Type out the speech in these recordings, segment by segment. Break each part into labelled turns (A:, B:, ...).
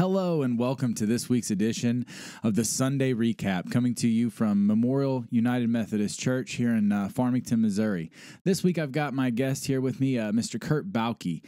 A: Hello and welcome to this week's edition of the Sunday Recap, coming to you from Memorial United Methodist Church here in Farmington, Missouri. This week I've got my guest here with me, Mr. Kurt Bauche.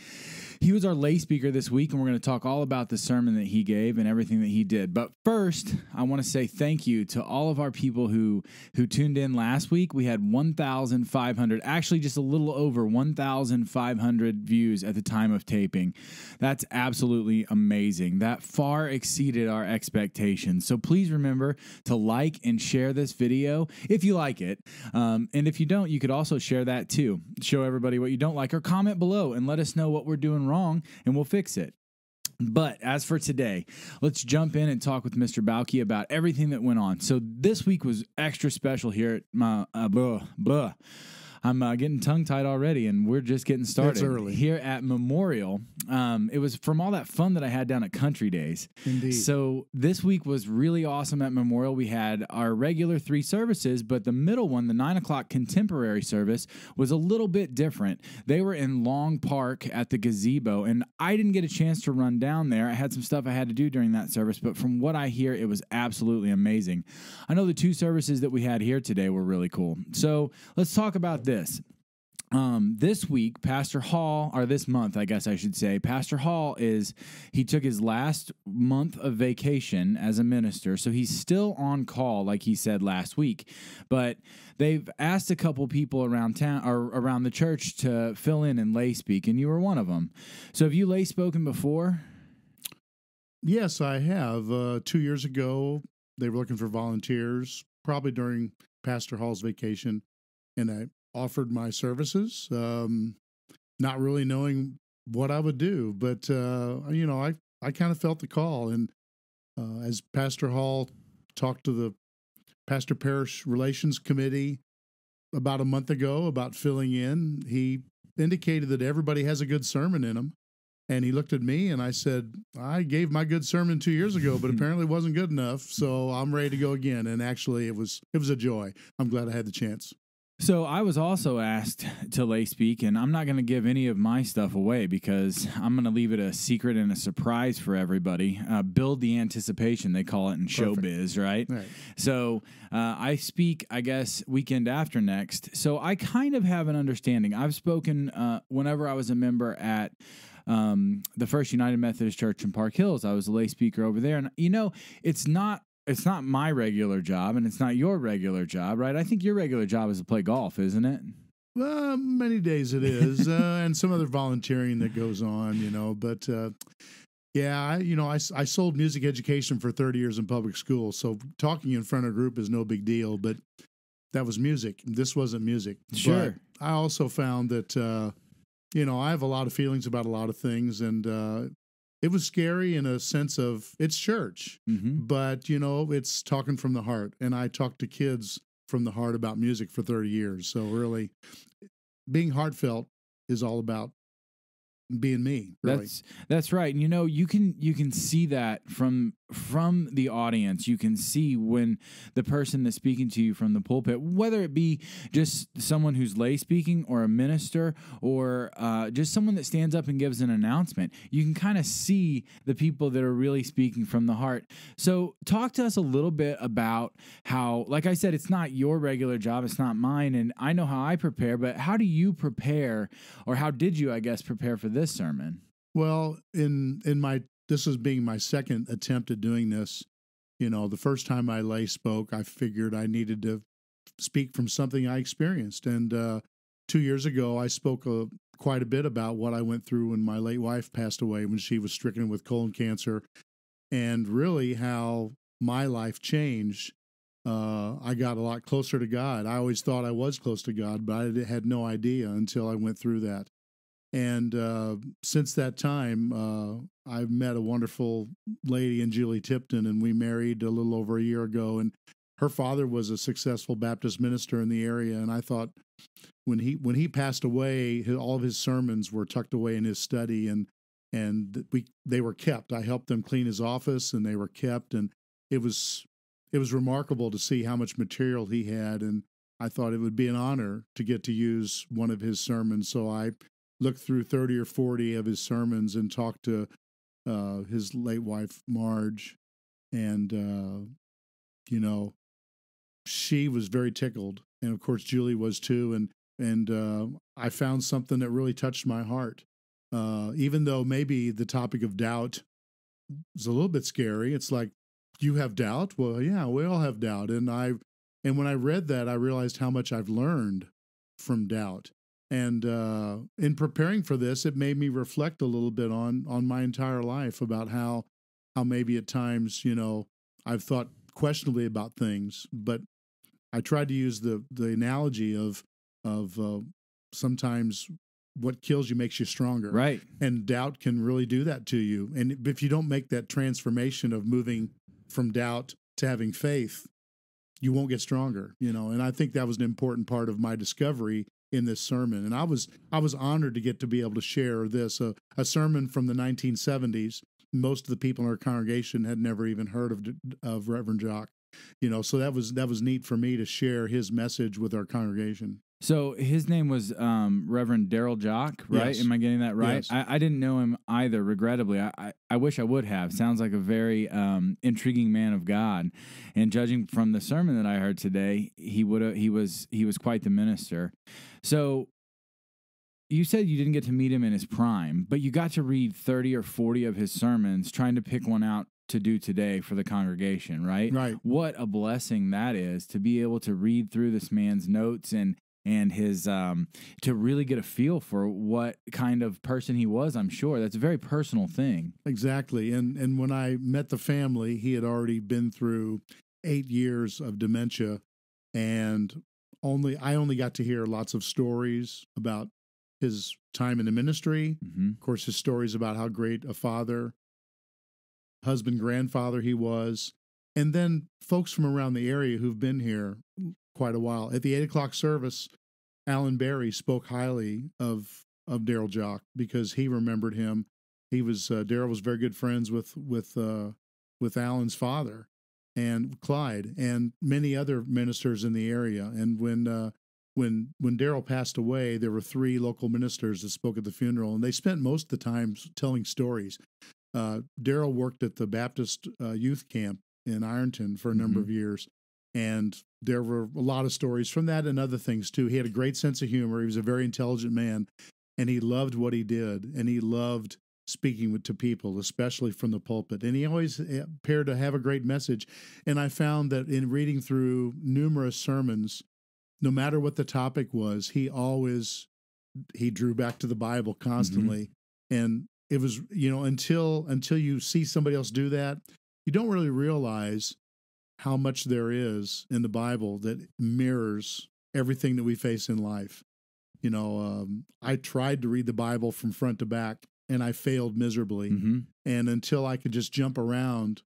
A: He was our lay speaker this week, and we're going to talk all about the sermon that he gave and everything that he did. But first, I want to say thank you to all of our people who tuned in last week. We had 1,500, actually just a little over 1,500 views at the time of taping. That's absolutely amazing. That far exceeded our expectations. So please remember to like and share this video if you like it. And if you don't, you could also share that too. Show everybody what you don't like, or comment below and let us know what we're doing wrong and we'll fix it. But as for today, let's jump in and talk with Mr. Bauche about everything that went on. So this week was extra special here at my I'm getting tongue-tied already, and we're just getting started.
B: It's early.
A: Here at Memorial. It was from all that fun that I had down at Country Days.
B: Indeed.
A: So this week was really awesome at Memorial. We had our regular 3 services, but the middle one, the 9 o'clock contemporary service, was a little bit different. They were in Long Park at the gazebo, and I didn't get a chance to run down there. I had some stuff I had to do during that service, but from what I hear, it was absolutely amazing. I know the 2 services that we had here today were really cool. So let's talk about this. This week, Pastor Hall, or this month, I guess I should say, Pastor Hall he took his last month of vacation as a minister, so he's still on call, like he said last week. But they've asked a couple people around town or around the church to fill in and lay speak, and you were one of them. So have you lay spoken before?
B: Yes, I have. 2 years ago, they were looking for volunteers, probably during Pastor Hall's vacation, and I offered my services, not really knowing what I would do. But, I kind of felt the call. And as Pastor Hall talked to the Pastor Parish Relations Committee about a month ago about filling in, he indicated that everybody has a good sermon in them. And he looked at me and I said, I gave my good sermon 2 years ago, but apparently it wasn't good enough. So I'm ready to go again. And actually it was a joy. I'm glad I had the chance.
A: So I was also asked to lay speak, and I'm not going to give any of my stuff away because I'm going to leave it a secret and a surprise for everybody. Build the anticipation, they call it in showbiz, right? So I speak, I guess, weekend after next. So I kind of have an understanding. I've spoken whenever I was a member at the First United Methodist Church in Park Hills. I was a lay speaker over there. And, it's not my regular job, and it's not your regular job, right? I think your regular job is to play golf, isn't it?
B: Well, many days it is, and some other volunteering that goes on, But I sold music education for 30 years in public school, so talking in front of a group is no big deal. But that was music. This wasn't music.
A: Sure.
B: But I also found that I have a lot of feelings about a lot of things, and it was scary in a sense of it's church, but, it's talking from the heart. And I talked to kids from the heart about music for 30 years. So really being heartfelt is all about being me. Really.
A: That's right. And you can see that from the audience. You can see when the person that's speaking to you from the pulpit, whether it be just someone who's lay speaking or a minister or just someone that stands up and gives an announcement, you can kind of see the people that are really speaking from the heart. So talk to us a little bit about how, like I said, it's not your regular job, it's not mine, and I know how I prepare, but how do you prepare, or how did you, I guess, prepare for this sermon?
B: Well, this is being my second attempt at doing this. The first time I lay spoke, I figured I needed to speak from something I experienced. And 2 years ago, I spoke quite a bit about what I went through when my late wife passed away, when she was stricken with colon cancer, and really how my life changed. I got a lot closer to God. I always thought I was close to God, but I had no idea until I went through that. And since that time, I've met a wonderful lady in Julie Tipton, and we married a little over a year ago. And her father was a successful Baptist minister in the area. And I thought when he passed away, all of his sermons were tucked away in his study, and they were kept. I helped them clean his office, and they were kept. And it was remarkable to see how much material he had. And I thought it would be an honor to get to use one of his sermons. So I looked through 30 or 40 of his sermons and talked to his late wife, Marge. And, she was very tickled. And of course, Julie was too. And I found something that really touched my heart. Even though maybe the topic of doubt is a little bit scary. It's like, you have doubt? Well, yeah, we all have doubt. And when I read that, I realized how much I've learned from doubt. And in preparing for this, it made me reflect a little bit on my entire life about how maybe at times, I've thought questionably about things, but I tried to use the analogy of sometimes what kills you makes you stronger.
A: Right.
B: And doubt can really do that to you. And if you don't make that transformation of moving from doubt to having faith, you won't get stronger, And I think that was an important part of my discovery in this sermon. And I was honored to be able to share this, a sermon from the 1970s. Most of the people in our congregation had never even heard of Reverend Jauch, so that was neat for me to share his message with our congregation.
A: So his name was Reverend Daryl Jauch, right?
B: Yes.
A: Am I getting that right?
B: Yes.
A: I didn't know him either, regrettably. I wish I would have. Sounds like a very intriguing man of God. And judging from the sermon that I heard today, he was quite the minister. So you said you didn't get to meet him in his prime, but you got to read 30 or 40 of his sermons, trying to pick one out to do today for the congregation, right?
B: Right.
A: What a blessing that is, to be able to read through this man's notes and his to really get a feel for what kind of person he was. I'm sure that's a very personal thing.
B: Exactly. And when I met the family, he had already been through 8 years of dementia, and I only got to hear lots of stories about his time in the ministry.
A: Mm-hmm.
B: Of course, his stories about how great a father, husband, grandfather he was. And then folks from around the area who've been here quite a while. At the 8 o'clock service, Alan Berry spoke highly of Daryl Jauch because he remembered him. Daryl was very good friends with Alan's father and Clyde and many other ministers in the area. And when Daryl passed away, there were 3 local ministers that spoke at the funeral, and they spent most of the time telling stories. Daryl worked at the Baptist youth camp in Ironton for a number of years, and there were a lot of stories from that and other things too. He had a great sense of humor. He was a very intelligent man, and he loved what he did, and he loved speaking to people, especially from the pulpit. And he always appeared to have a great message. And I found that in reading through numerous sermons, no matter what the topic was, he drew back to the Bible constantly. And it was, until you see somebody else do that, you don't really realize how much there is in the Bible that mirrors everything that we face in life. I tried to read the Bible from front to back, and I failed miserably. And until I could just jump around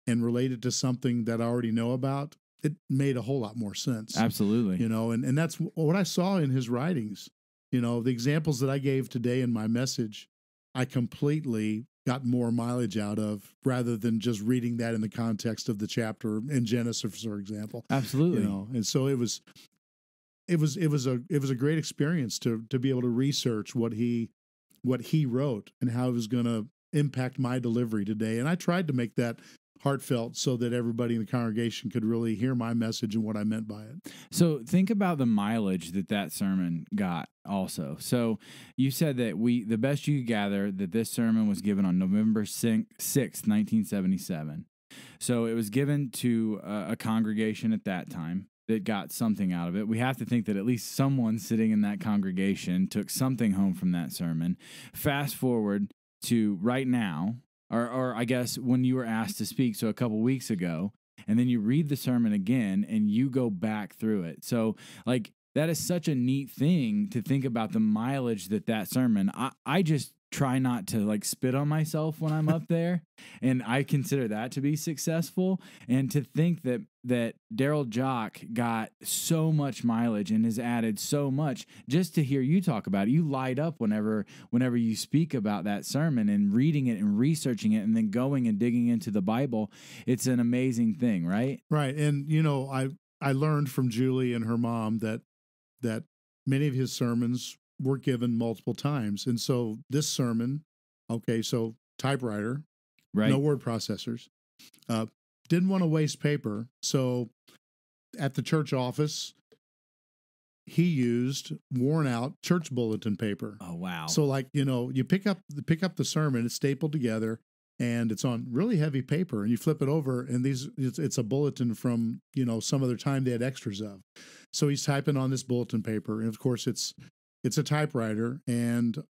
B: and relate it to something that I already know about, it made a whole lot more sense.
A: Absolutely.
B: And that's what I saw in his writings. The examples that I gave today in my message, I completely got more mileage out of, rather than just reading that in the context of the chapter in Genesis, for example.
A: Absolutely.
B: And so it was a great experience to be able to research what he wrote and how it was going to impact my delivery today. And I tried to make that heartfelt so that everybody in the congregation could really hear my message and what I meant by it.
A: So think about the mileage that sermon got also. So you said that the best you could gather, that this sermon was given on November 6th, 1977. So it was given to a congregation at that time that got something out of it. We have to think that at least someone sitting in that congregation took something home from that sermon. Fast forward to right now, or I guess when you were asked to speak, so a couple weeks ago, and then you read the sermon again and you go back through it. So that is such a neat thing to think about, the mileage that sermon. I just try not to spit on myself when I'm up there, and I consider that to be successful. And to think that Daryl Jauch got so much mileage and has added so much, just to hear you talk about it. You light up whenever you speak about that sermon and reading it and researching it and then going and digging into the Bible. It's an amazing thing, right?
B: Right. And I learned from Julie and her mom that many of his sermons were given multiple times. And so this sermon, to typewriter,
A: Right.
B: no word processors. Didn't want to waste paper, so at the church office, he used worn out church bulletin paper.
A: Oh, wow.
B: So like, you pick up the sermon, it's stapled together, and it's on really heavy paper, and you flip it over, and it's a bulletin from, some other time they had extras of. So he's typing on this bulletin paper, and of course it's a typewriter, and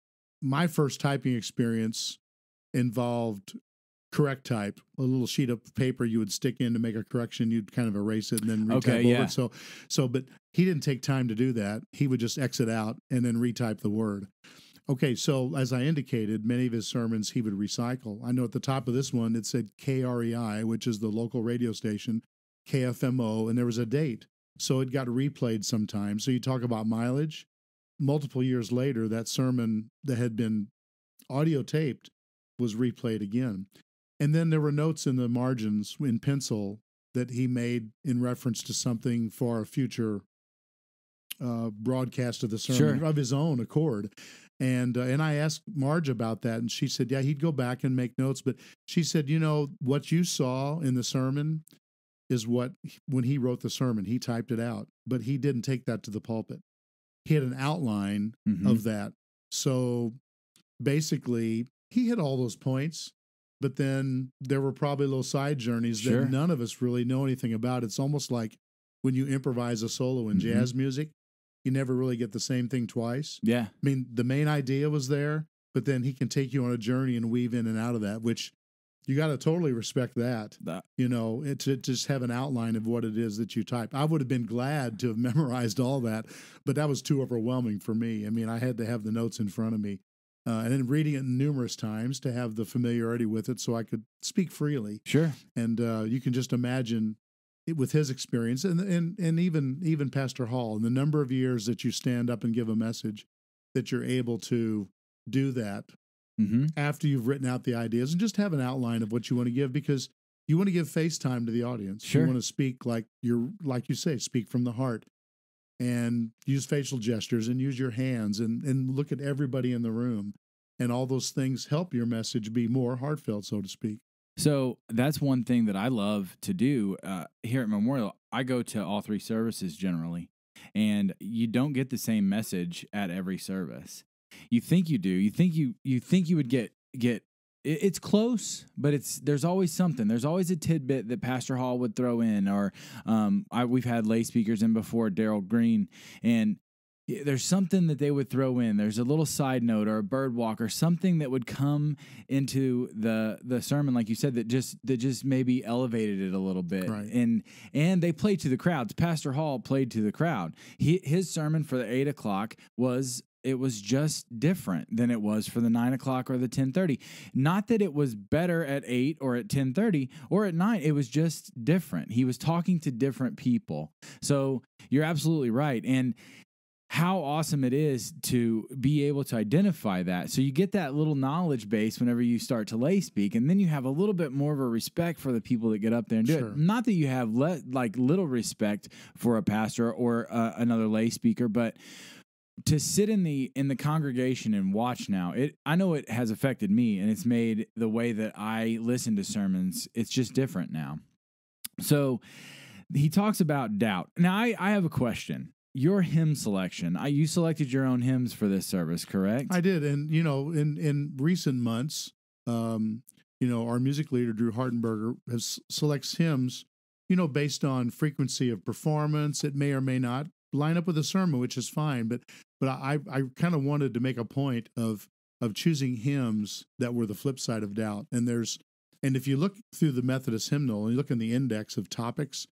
B: my first typing experience involved correct type, a little sheet of paper you would stick in to make a correction. You'd kind of erase it and then retype over it. So, but he didn't take time to do that. He would just exit out and then retype the word. Okay, so as I indicated, many of his sermons he would recycle. I know at the top of this one, it said KREI, which is the local radio station, KFMO, and there was a date. So it got replayed sometimes. So you talk about mileage. Multiple years later, that sermon that had been audio taped was replayed again. And then there were notes in the margins in pencil that he made in reference to something for a future broadcast of the sermon of his own accord. And I asked Marge about that, and she said, yeah, he'd go back and make notes. But she said, what you saw in the sermon is what, when he wrote the sermon, he typed it out, but he didn't take that to the pulpit. He had an outline of that. So basically, he hit all those points. But then there were probably little side journeys that none of us really know anything about. It's almost like when you improvise a solo in jazz music, you never really get the same thing twice. Yeah. I mean, the main idea was there, but then he can take you on a journey and weave in and out of that, which you got to totally respect that. To just have an outline of what it is that you type. I would have been glad to have memorized all that, but that was too overwhelming for me. I mean, I had to have the notes in front of me. And then reading it numerous times to have the familiarity with it so I could speak freely. Sure. And you can just imagine it with his experience and even Pastor Hall and the number of years that you stand up and give a message that you're able to do that after you've written out the ideas and just have an outline of what you want to give, because you want to give face time to the audience. Sure. You want to speak like you say, speak from the heart. And use facial gestures and use your hands and look at everybody in the room. And all those things help your message be more heartfelt, so to speak.
A: So that's one thing that I love to do here at Memorial. I go to all three services generally, and you don't get the same message at every service. You think you do. You think you would get. It's close, but there's always something. There's always a tidbit that Pastor Hall would throw in, or we've had lay speakers in before, Daryl Green, and there's something that they would throw in. There's a little side note or a bird walk or something that would come into the sermon, like you said, that just maybe elevated it a little bit. Right. And they played to the crowds. Pastor Hall played to the crowd. His sermon for the 8 o'clock was just different than it was for the 9 o'clock or the 10:30. Not that it was better at 8 or at 10:30 or at 9. It was just different. He was talking to different people. So you're absolutely right. And how awesome it is to be able to identify that. So you get that little knowledge base whenever you start to lay speak, and then you have a little bit more of a respect for the people that get up there and do it. Not that you have little respect for a pastor or another lay speaker, but to sit in the congregation and watch now, I know it has affected me, and it's made the way that I listen to sermons, it's just different now. So he talks about doubt. Now I have a question. Your hymn selection, you selected your own hymns for this service, correct?
B: I did. And, in recent months, our music leader, Drew Hardenberger, selects hymns, based on frequency of performance. It may or may not line up with a sermon, which is fine. But I kind of wanted to make a point of choosing hymns that were the flip side of doubt. And if you look through the Methodist hymnal and you look in the index of topics,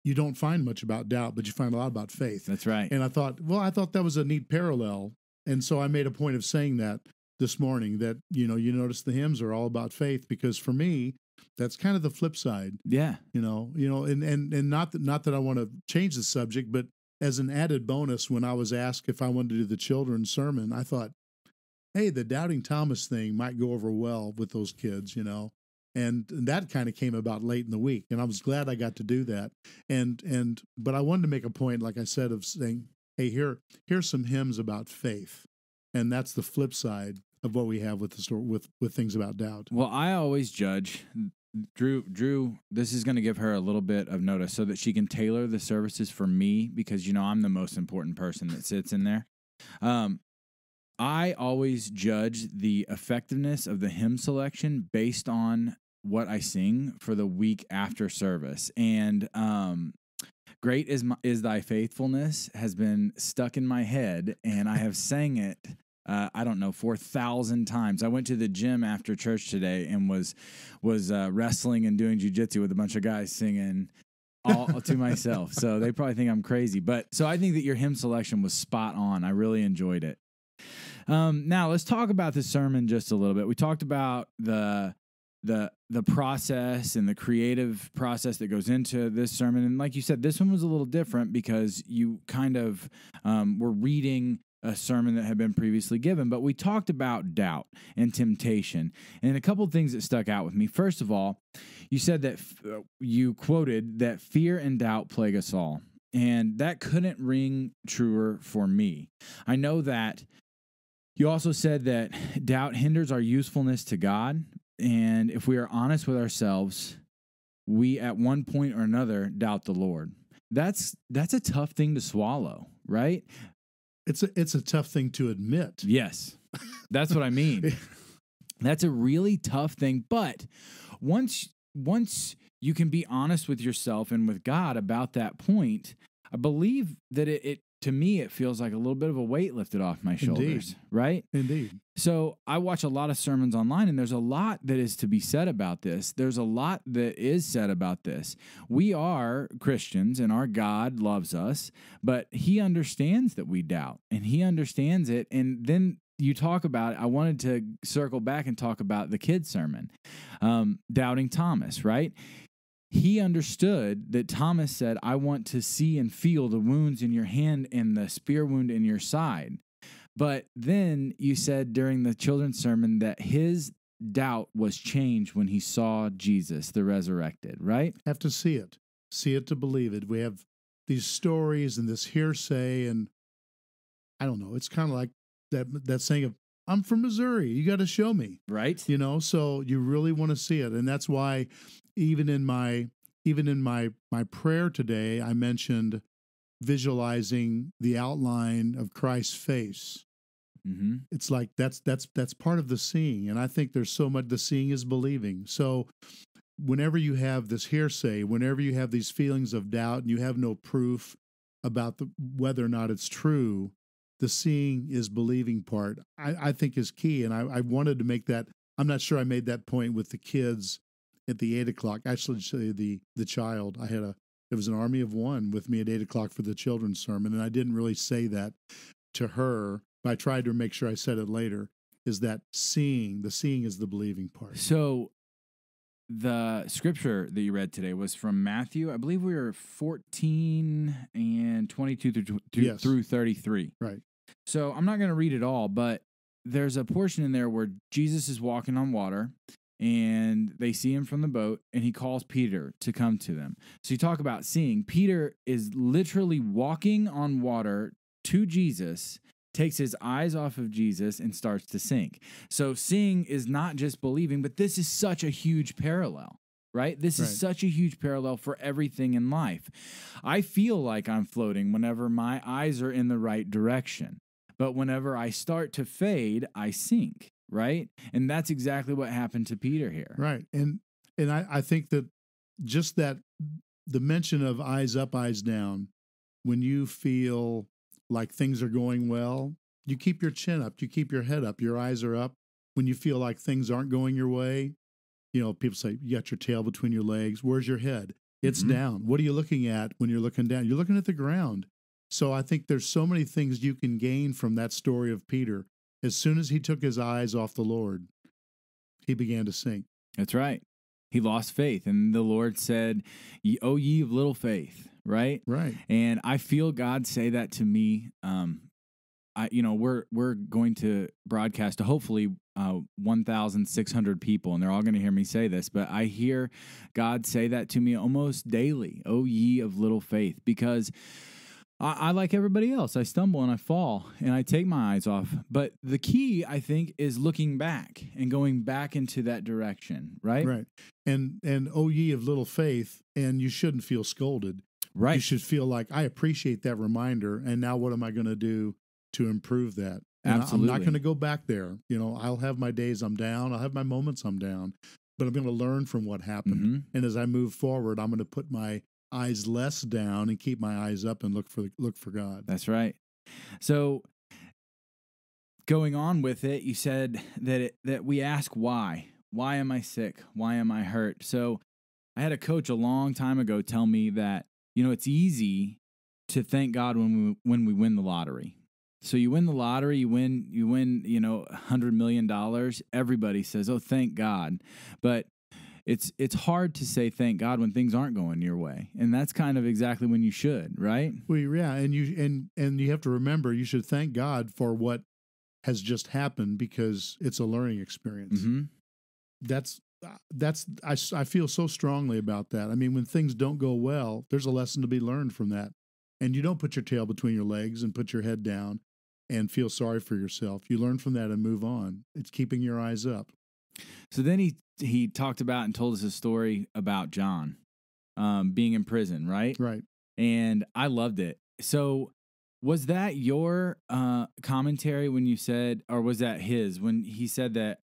B: you don't find much about doubt, but you find a lot about faith.
A: That's right.
B: And I thought that was a neat parallel. And so I made a point of saying that this morning, that, you notice the hymns are all about faith, because for me, that's kind of the flip side. Yeah. And not that I want to change the subject, but as an added bonus, when I was asked if I wanted to do the children's sermon, I thought, hey, the Doubting Thomas thing might go over well with those kids, And that kind of came about late in the week, and I was glad I got to do that. But I wanted to make a point, like I said, of saying, hey, here's some hymns about faith, and that's the flip side of what we have with the story, with things about doubt.
A: Well, I always judge. Drew, this is going to give her a little bit of notice so that she can tailor the services for me because, I'm the most important person that sits in there. I always judge the effectiveness of the hymn selection based on what I sing for the week after service. And Great is Thy Faithfulness has been stuck in my head, and I have sang it, 4,000 times. I went to the gym after church today and was wrestling and doing jujitsu with a bunch of guys singing all to myself. So they probably think I'm crazy. So I think that your hymn selection was spot on. I really enjoyed it. Now let's talk about this sermon just a little bit. We talked about the process and the creative process that goes into this sermon. And like you said, this one was a little different because you kind of were reading a sermon that had been previously given. But we talked about doubt and temptation. And a couple of things that stuck out with me. First of all, you said that you quoted that fear and doubt plague us all. And that couldn't ring truer for me. I know that you also said that doubt hinders our usefulness to God. And if we are honest with ourselves, we at one point or another doubt the Lord. That's a tough thing to swallow, right?
B: It's a tough thing to admit.
A: Yes, that's what I mean. That's a really tough thing. But once you can be honest with yourself and with God about that point, I believe that it to me, it feels like a little bit of a weight lifted off my shoulders,
B: Indeed.
A: Right?
B: Indeed.
A: So I watch a lot of sermons online, and there's a lot that is to be said about this. There's a lot that is said about this. We are Christians, and our God loves us, but He understands that we doubt, and He understands it. And then you talk about, I wanted to circle back and talk about the kids' sermon, Doubting Thomas, right? He understood that Thomas said, I want to see and feel the wounds in your hand and the spear wound in your side. But then you said during the children's sermon that his doubt was changed when he saw Jesus, the resurrected, right?
B: Have to see it to believe it. We have these stories and this hearsay, and I don't know. It's kind of like that saying of, I'm from Missouri. You got to show me.
A: Right.
B: So you really want to see it. And that's why even in my prayer today, I mentioned visualizing the outline of Christ's face.
A: Mm-hmm.
B: It's like that's part of the seeing. And I think there's so much, the seeing is believing. So whenever you have this hearsay, whenever you have these feelings of doubt and you have no proof about whether or not it's true, the seeing is believing part, I think is key. And I wanted to make that. I'm not sure I made that point with the kids at the 8 o'clock. Actually, the child, it was an army of one with me at 8 o'clock for the children's sermon. And I didn't really say that to her, but I tried to make sure I said it later, is that seeing, the seeing is the believing part.
A: So the scripture that you read today was from Matthew. I believe we were 14 and 22 through 33.
B: Right.
A: So I'm not going to read it all, but there's a portion in there where Jesus is walking on water and they see him from the boat and he calls Peter to come to them. So you talk about seeing. Peter is literally walking on water to Jesus, takes his eyes off of Jesus and starts to sink. So seeing is not just believing, but this is such a huge parallel, right? This is such a huge parallel for everything in life. I feel like I'm floating whenever my eyes are in the right direction. But whenever I start to fade, I sink, right? And that's exactly what happened to Peter here.
B: Right. And I think that just that, the mention of eyes up, eyes down, when you feel like things are going well, you keep your chin up, you keep your head up, your eyes are up. When you feel like things aren't going your way, people say, you got your tail between your legs. Where's your head? It's down. What are you looking at when you're looking down? You're looking at the ground. So I think there's so many things you can gain from that story of Peter. As soon as he took his eyes off the Lord, he began to sink.
A: That's right. He lost faith. And the Lord said, "O ye of little faith," right?
B: Right.
A: And I feel God say that to me. We're going to broadcast to hopefully 1,600 people, and they're all going to hear me say this, but I hear God say that to me almost daily, "O ye of little faith," because I like everybody else. I stumble and I fall and I take my eyes off. But the key, I think, is looking back and going back into that direction, right?
B: Right. And oh, ye of little faith, and you shouldn't feel scolded.
A: Right.
B: You should feel like, I appreciate that reminder, and now what am I going to do to improve that? And
A: Absolutely.
B: I'm not going to go back there. I'll have my days I'm down. I'll have my moments I'm down. But I'm going to learn from what happened.
A: Mm-hmm.
B: And as I move forward, I'm going to put my eyes less down and keep my eyes up and look for God.
A: That's right. So going on with it, you said that we ask why. Why am I sick? Why am I hurt? So I had a coach a long time ago tell me that, it's easy to thank God when we win the lottery. So you win the lottery, you win, $100 million. Everybody says, "Oh, thank God." But it's hard to say thank God when things aren't going your way. And that's kind of exactly when you should, right?
B: Well, yeah, and you have to remember, you should thank God for what has just happened, because it's a learning experience.
A: Mm-hmm.
B: I feel so strongly about that. I mean, when things don't go well, there's a lesson to be learned from that. And you don't put your tail between your legs and put your head down and feel sorry for yourself. You learn from that and move on. It's keeping your eyes up.
A: So then he talked about and told us a story about John being in prison, right?
B: Right.
A: And I loved it. So was that your commentary when you said, or was that his, when he said that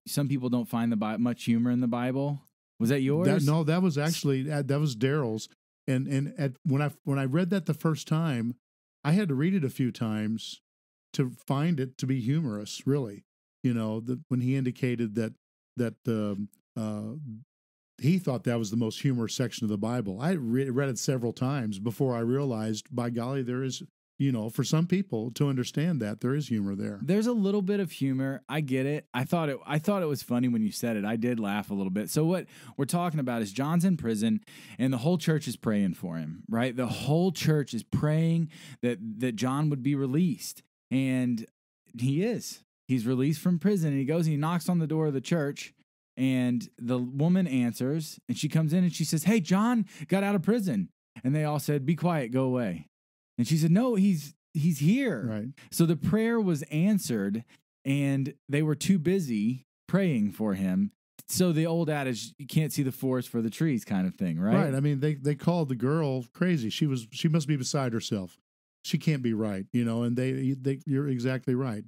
A: some people don't find much humor in the Bible? Was that yours?
B: No, that was actually, that was Daryl's. And when I read that the first time, I had to read it a few times to find it to be humorous, really. When he indicated that he thought that was the most humorous section of the Bible. I read it several times before I realized, by golly, there is, for some people to understand that there is humor there.
A: There's a little bit of humor. I get it. I thought it was funny when you said it. I did laugh a little bit. So what we're talking about is John's in prison and the whole church is praying for him, right? The whole church is praying that John would be released. And he is. He's released from prison, and he goes and he knocks on the door of the church, and the woman answers, and she comes in and she says, "Hey, John got out of prison." And they all said, "Be quiet, go away." And she said, "No, he's here."
B: Right.
A: So the prayer was answered, and they were too busy praying for him. So the old adage, you can't see the forest for the trees kind of thing, right?
B: Right. I mean, they called the girl crazy. She must be beside herself. She can't be right, and you're exactly right.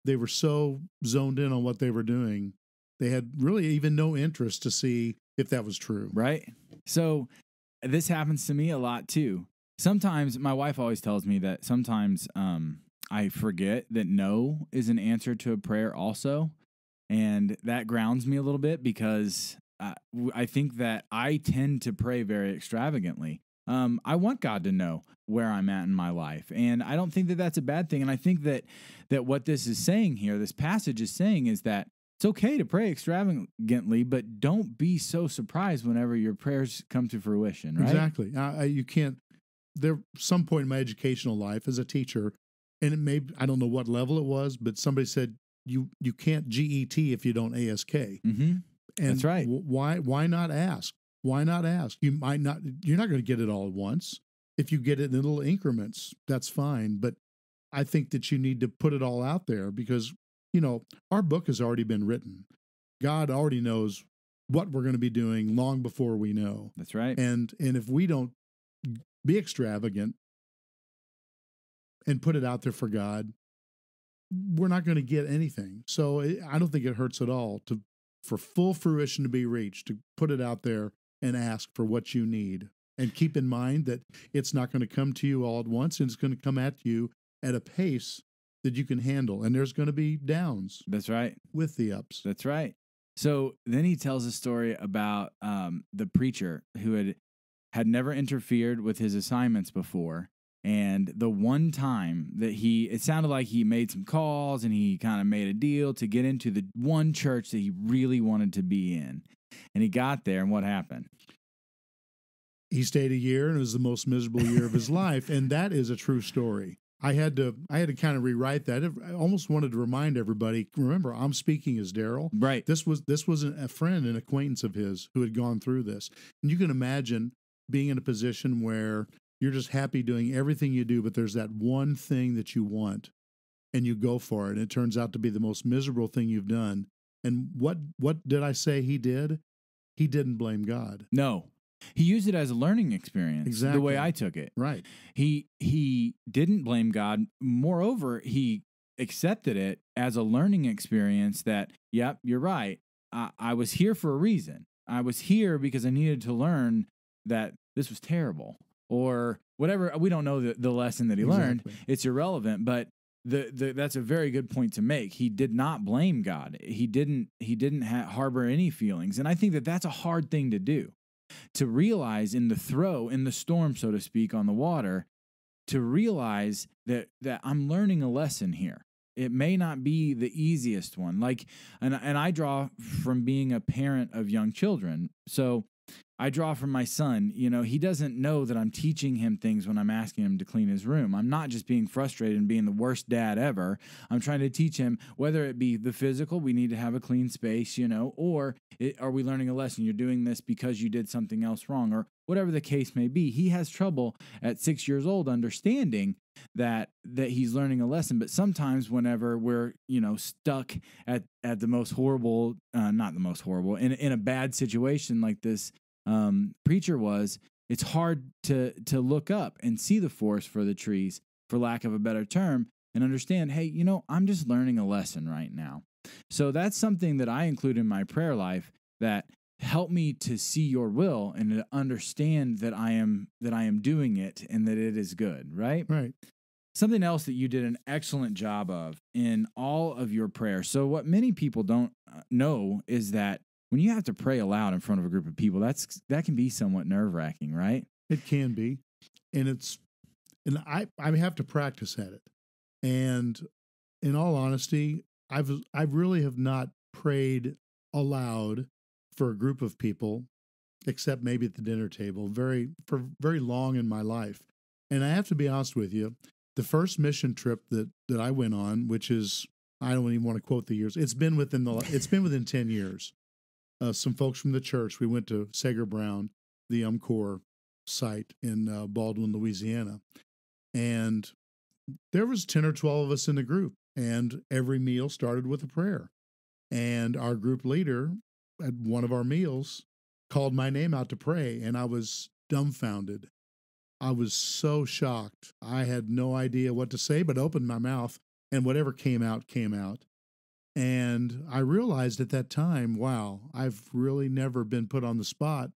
B: They were so zoned in on what they were doing. They had really even no interest to see if that was true.
A: Right. So this happens to me a lot too. Sometimes my wife always tells me that sometimes I forget that no is an answer to a prayer also. And that grounds me a little bit, because I think that I tend to pray very extravagantly. I want God to know where I'm at in my life. And I don't think that that's a bad thing. And I think that what this is saying here, this passage is saying, is that it's okay to pray extravagantly, but don't be so surprised whenever your prayers come to fruition, right?
B: Exactly. You can't, there some point in my educational life as a teacher, and I don't know what level it was, but somebody said, you can't GET if you don't ASK.
A: Mm-hmm.
B: And
A: that's right.
B: Why not ask? Why not ask? You're not going to get it all at once. If you get it in little increments, that's fine. But I think that you need to put it all out there, because, our book has already been written. God already knows what we're going to be doing long before we know.
A: That's right.
B: And if we don't be extravagant and put it out there for God, we're not going to get anything. So I don't think it hurts at all for full fruition to be reached, to put it out there and ask for what you need. And keep in mind that it's not going to come to you all at once, and it's going to come at you at a pace that you can handle. And there's going to be downs.
A: That's right.
B: With the ups.
A: That's right. So then he tells a story about the preacher who had never interfered with his assignments before. And the one time that it sounded like he made some calls and he kind of made a deal to get into the one church that he really wanted to be in. And he got there, and what happened?
B: He stayed a year, and it was the most miserable year of his life. And that is a true story. I had to kind of rewrite that. I almost wanted to remind everybody, remember, I'm speaking as Daryl.
A: Right.
B: This was a friend, an acquaintance of his who had gone through this. And you can imagine being in a position where you're just happy doing everything you do, but there's that one thing that you want and you go for it. And it turns out to be the most miserable thing you've done. And what did I say he did? He didn't blame God.
A: No. He used it as a learning experience.
B: Exactly.
A: The way I took it.
B: Right.
A: He didn't blame God. Moreover, he accepted it as a learning experience that, yep, you're right. I was here for a reason. I was here because I needed to learn that this was terrible or whatever. We don't know the lesson that he learned. It's irrelevant, but that's a very good point to make. He did not blame God. He didn't harbor any feelings. And I think that that's a hard thing to do, to realize in the storm, so to speak, on the water, to realize that I'm learning a lesson here. It may not be the easiest one. And I draw from being a parent of young children. So I draw from my son. He doesn't know that I'm teaching him things when I'm asking him to clean his room. I'm not just being frustrated and being the worst dad ever. I'm trying to teach him, whether it be the physical, we need to have a clean space, or are we learning a lesson? You're doing this because you did something else wrong, or whatever the case may be. He has trouble at 6 years old understanding that he's learning a lesson. But sometimes whenever we're, stuck at the most horrible, not the most horrible, in a bad situation like this preacher was, it's hard to look up and see the forest for the trees, for lack of a better term, and understand, hey, I'm just learning a lesson right now. So that's something that I include in my prayer life, that help me to see your will and to understand that I am doing it and that it is good, right?
B: Right.
A: Something else that you did an excellent job of in all of your prayers. So what many people don't know is that when you have to pray aloud in front of a group of people, that can be somewhat nerve-wracking, right?
B: It can be. And I have to practice at it. And in all honesty, I really have not prayed aloud for a group of people, except maybe at the dinner table, for very long in my life. And I have to be honest with you, the first mission trip that I went on, which is, I don't even want to quote the years, it's been within 10 years. Some folks from the church, we went to Sager Brown, the Corps site in Baldwin, Louisiana. And there was 10 or 12 of us in the group, and every meal started with a prayer. And our group leader at one of our meals called my name out to pray, and I was dumbfounded. I was so shocked. I had no idea what to say, but opened my mouth, and whatever came out, came out. And I realized at that time, wow, I've really never been put on the spot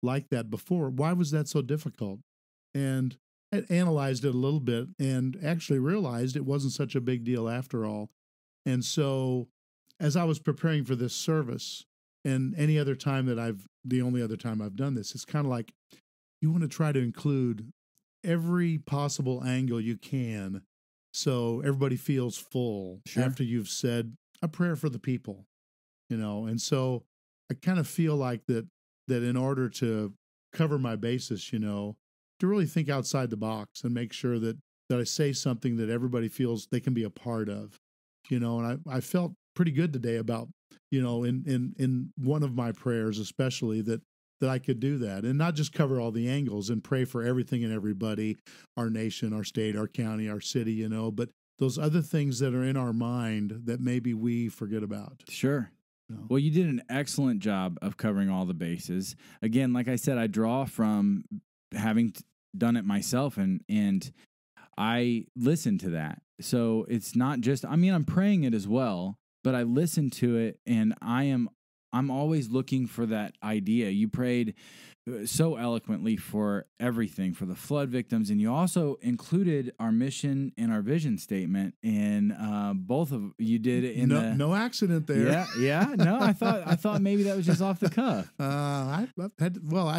B: like that before. Why was that so difficult? And I analyzed it a little bit and actually realized it wasn't such a big deal after all. And so as I was preparing for this service, and the only other time I've done this, it's kind of like you want to try to include every possible angle you can so everybody feels full. Sure. After you've said a prayer for the people, and so I kind of feel like that in order to cover my bases, to really think outside the box and make sure that I say something that everybody feels they can be a part of, and I felt pretty good today about, in one of my prayers, especially that I could do that and not just cover all the angles and pray for everything and everybody, our nation, our state, our county, our city, but those other things that are in our mind that maybe we forget about.
A: Sure. Well, you did an excellent job of covering all the bases. Again, like I said, I draw from having done it myself, and I listen to that. So it's not just, I'm praying it as well, but I listen to it, and I'm always looking for that idea. You prayed so eloquently for everything, for the flood victims, and you also included our mission and our vision statement in both of you did it in
B: no accident there.
A: Yeah. No, I thought maybe that was just off the cuff.
B: I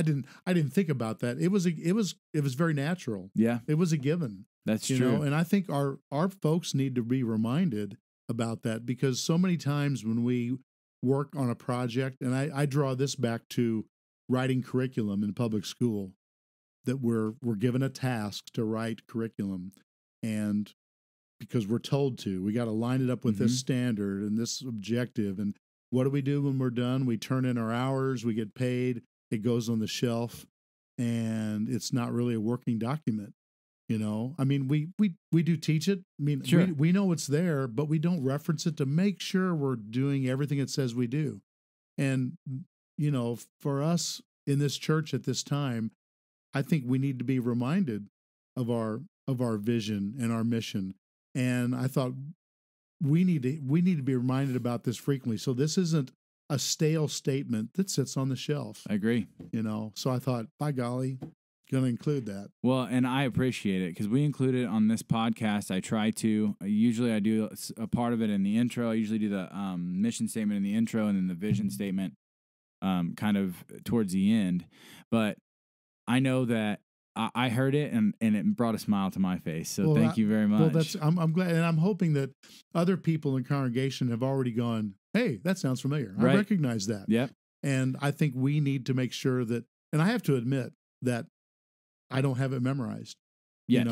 B: didn't think about that. It was very natural.
A: Yeah,
B: it was a given.
A: That's true.
B: And I think our folks need to be reminded about that, because so many times when we work on a project, and I draw this back to writing curriculum in public school, that we're given a task to write curriculum, and because we're told to, we got to line it up with this standard and this objective. And what do we do when we're done? We turn in our hours, we get paid, it goes on the shelf. and it's not really a working document. I mean, we do teach it. I mean,
A: Sure.
B: we know it's there, but we don't reference it to make sure we're doing everything it says we do. And, for us in this church at this time, I think we need to be reminded of our vision and our mission. And I thought we need to be reminded about this frequently. So this isn't a stale statement that sits on the shelf.
A: I agree.
B: So I thought, by golly, going to include that.
A: Well, and I appreciate it because we include it on this podcast. I try to. Usually I do a part of it in the intro. I usually do the mission statement in the intro and then the vision statement kind of towards the end. But I know that I heard it and it brought a smile to my face. So thank you very much.
B: Well, I'm glad. And I'm hoping that other people in the congregation have already gone, hey, that sounds familiar. I recognize that.
A: Yep.
B: And I think we need to make sure that, and I have to admit that I don't have it memorized.
A: Yet.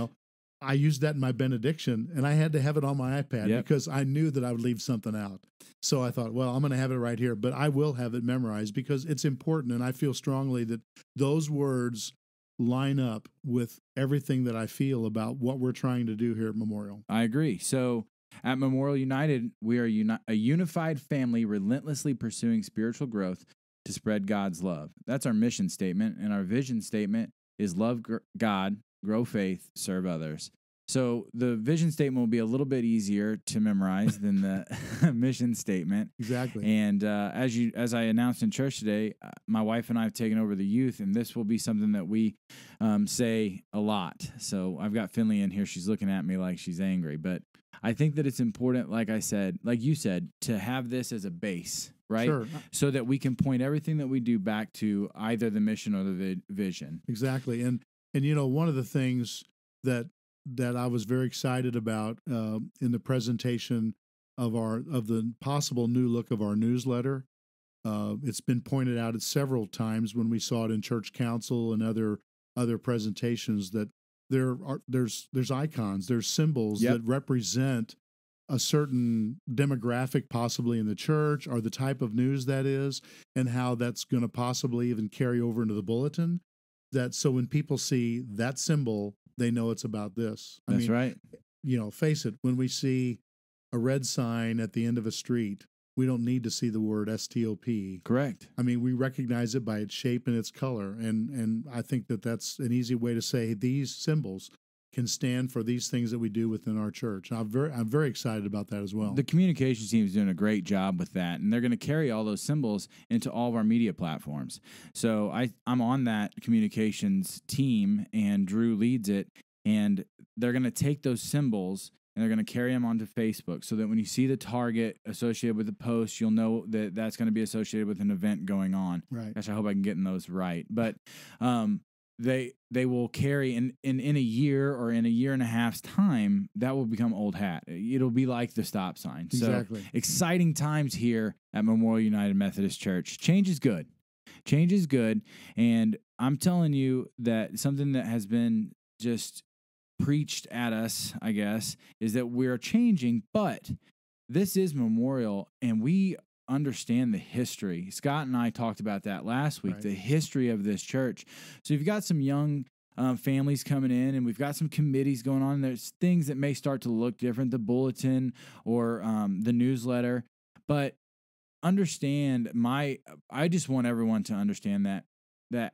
B: I used that in my benediction and I had to have it on my iPad because I knew that I would leave something out. So I thought, well, I'm going to have it right here, but I will have it memorized because it's important. And I feel strongly that those words line up with everything that I feel about what we're trying to do here at Memorial.
A: I agree. So at Memorial United, we are a unified family relentlessly pursuing spiritual growth to spread God's love. That's our mission statement. And our vision statement is love God, grow faith, serve others. So the vision statement will be a little bit easier to memorize than the mission statement.
B: Exactly.
A: And as I announced in church today, my wife and I have taken over the youth, and this will be something that we say a lot. So I've got Finley in here. She's looking at me like she's angry. But I think that it's important, like you said, to have this as a base. Right?
B: Sure.
A: So that we can point everything that we do back to either the mission or the vision.
B: Exactly. And one of the things that I was very excited about in the presentation of the possible new look of our newsletter, it's been pointed out several times when we saw it in church council and other presentations that there's icons, there's symbols that represent a certain demographic possibly in the church or the type of news that is and how that's going to possibly even carry over into the bulletin. So when people see that symbol, they know it's about this.
A: That's right.
B: Face it, when we see a red sign at the end of a street, we don't need to see the word STOP.
A: Correct.
B: I mean, we recognize it by its shape and its color. And I think that that's an easy way to say these symbols can stand for these things that we do within our church. I'm very excited about that as well.
A: The communications team is doing a great job with that, and they're going to carry all those symbols into all of our media platforms. So I'm on that communications team, and Drew leads it, and they're going to take those symbols and they're going to carry them onto Facebook so that when you see the target associated with the post, you'll know that that's going to be associated with an event going on.
B: Right.
A: Gosh, I hope I can get in those right. But they will carry in a year or in a year and a half's time, that will become old hat. It'll be like the stop sign.
B: Exactly.
A: So exciting times here at Memorial United Methodist Church. Change is good. Change is good. And I'm telling you that something that has been just preached at us, I guess, is that we're changing, but this is Memorial and we understand the history. Scott and I talked about that last week, the history of this church. So you've got some young families coming in, and we've got some committees going on. There's things that may start to look different, the bulletin or the newsletter. But understand I just want everyone to understand that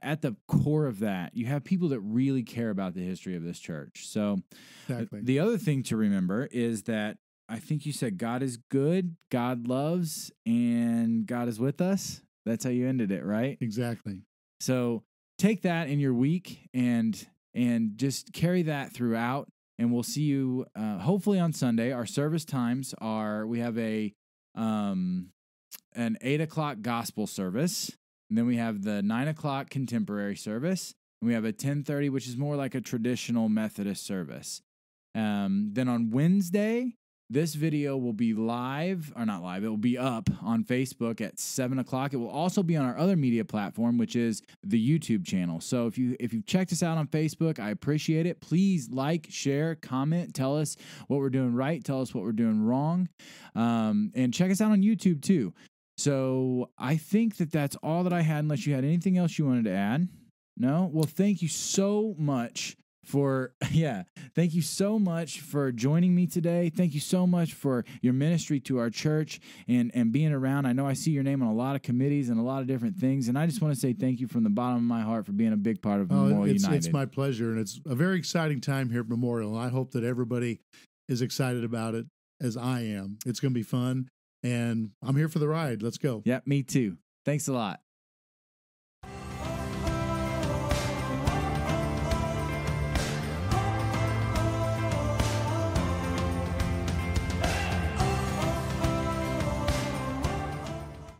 A: at the core of that, you have people that really care about the history of this church. So the other thing to remember is that I think you said God is good, God loves, and God is with us. That's how you ended it, right?
B: Exactly.
A: So take that in your week and just carry that throughout. And we'll see you hopefully on Sunday. Our service times we have an 8:00 gospel service. And then we have the 9:00 contemporary service. And we have a 10:30, which is more like a traditional Methodist service. Then on Wednesday, this video will be live, or not live, it will be up on Facebook at 7:00. It will also be on our other media platform, which is the YouTube channel. So if you've checked us out on Facebook, I appreciate it. Please like, share, comment, tell us what we're doing right, tell us what we're doing wrong, and check us out on YouTube too. So I think that that's all that I had, unless you had anything else you wanted to add. No? Well, thank you so much thank you so much for joining me today. Thank you so much for your ministry to our church and being around. I know I see your name on a lot of committees and a lot of different things, and I just want to say thank you from the bottom of my heart for being a big part of Memorial United.
B: It's my pleasure, and it's a very exciting time here at Memorial, and I hope that everybody is excited about it as I am. It's going to be fun, and I'm here for the ride. Let's go.
A: Yeah, me too. Thanks a lot.